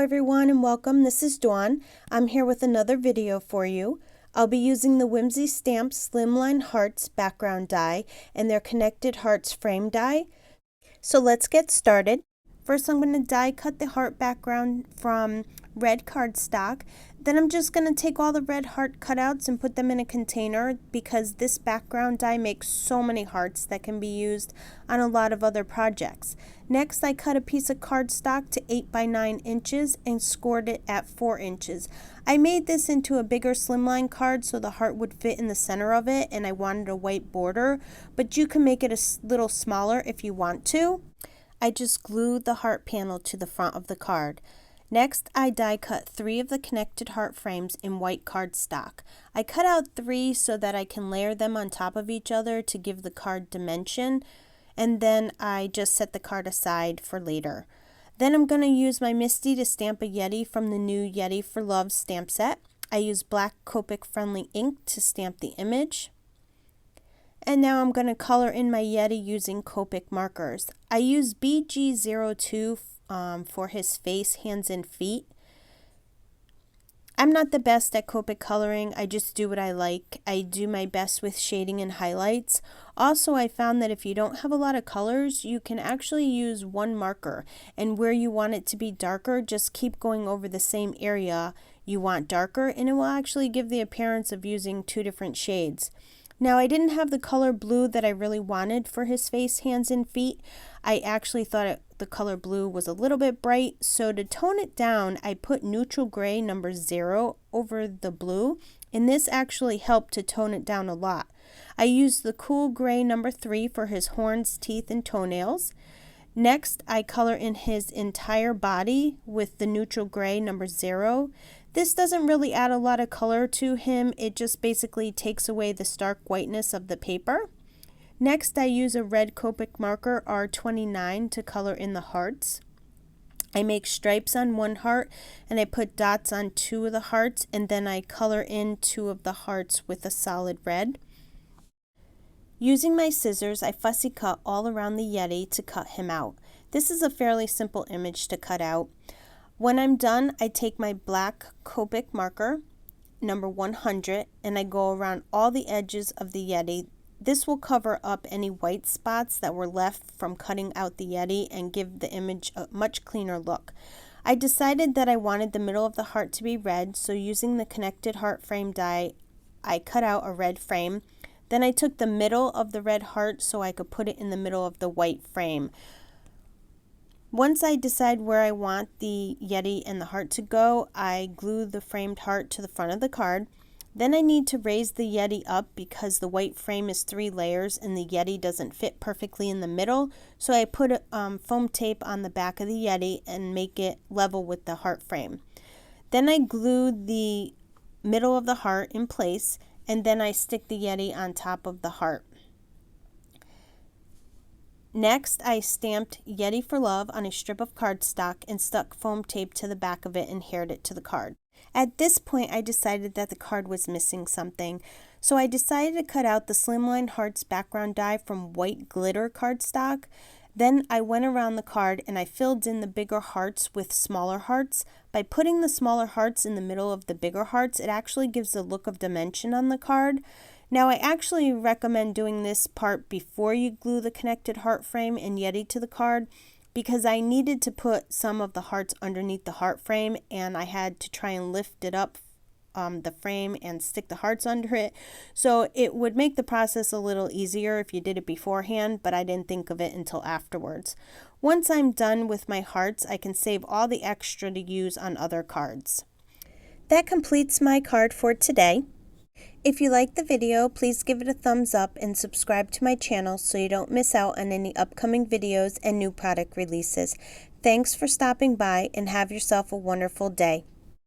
everyone and welcome. This is Dawn. I'm here with another video for you. I'll be using the Whimsy Stamp Slimline Hearts background die and their Connected Hearts frame die. So let's get started. First I'm going to die cut the heart background from red cardstock. Then I'm just going to take all the red heart cutouts and put them in a container because this background die makes so many hearts that can be used on a lot of other projects. Next I cut a piece of cardstock to 8 by 9 inches and scored it at 4 inches. I made this into a bigger slimline card so the heart would fit in the center of it, and I wanted a white border, but you can make it a little smaller if you want to. I just glued the heart panel to the front of the card. Next, I die cut 3 of the connected heart frames in white cardstock. I cut out 3 so that I can layer them on top of each other to give the card dimension, and then I just set the card aside for later. Then I'm going to use my MISTI to stamp a Yeti from the new Yeti for Love stamp set. I use black Copic friendly ink to stamp the image. And now I'm going to color in my Yeti using Copic markers. I use BG02 for his face, hands, and feet. I'm not the best at Copic coloring. I just do what I like. I do my best with shading and highlights. Also, I found that if you don't have a lot of colors, you can actually use one marker. And where you want it to be darker, just keep going over the same area you want darker, and it will actually give the appearance of using 2 different shades. Now, I didn't have the color blue that I really wanted for his face, hands, and feet. I actually thought the color blue was a little bit bright, so to tone it down, I put neutral gray number 0 over the blue, and this actually helped to tone it down a lot. I used the cool gray number 3 for his horns, teeth, and toenails. Next, I color in his entire body with the neutral gray number 0. This doesn't really add a lot of color to him, it just basically takes away the stark whiteness of the paper. Next, I use a red Copic marker R29 to color in the hearts. I make stripes on one heart and I put dots on 2 of the hearts, and then I color in 2 of the hearts with a solid red. Using my scissors, I fussy cut all around the Yeti to cut him out. This is a fairly simple image to cut out. When I'm done, I take my black Copic marker, number 100, and I go around all the edges of the Yeti. This will cover up any white spots that were left from cutting out the Yeti and give the image a much cleaner look. I decided that I wanted the middle of the heart to be red, so using the connected heart frame die, I cut out a red frame. Then I took the middle of the red heart so I could put it in the middle of the white frame. Once I decide where I want the Yeti and the heart to go, I glue the framed heart to the front of the card. Then I need to raise the Yeti up because the white frame is 3 layers and the Yeti doesn't fit perfectly in the middle. So I put foam tape on the back of the Yeti and make it level with the heart frame. Then I glue the middle of the heart in place, and then I stick the Yeti on top of the heart. Next, I stamped Yeti for Love on a strip of cardstock and stuck foam tape to the back of it and adhered it to the card. At this point, I decided that the card was missing something, so I decided to cut out the Slimline Hearts background die from white glitter cardstock. Then I went around the card and I filled in the bigger hearts with smaller hearts. By putting the smaller hearts in the middle of the bigger hearts, it actually gives a look of dimension on the card. Now, I actually recommend doing this part before you glue the connected heart frame and Yeti to the card, because I needed to put some of the hearts underneath the heart frame, and I had to try and lift it up the frame and stick the hearts under it. So it would make the process a little easier if you did it beforehand, but I didn't think of it until afterwards. Once I'm done with my hearts, I can save all the extra to use on other cards. That completes my card for today. If you liked the video, please give it a thumbs up and subscribe to my channel so you don't miss out on any upcoming videos and new product releases. Thanks for stopping by and have yourself a wonderful day.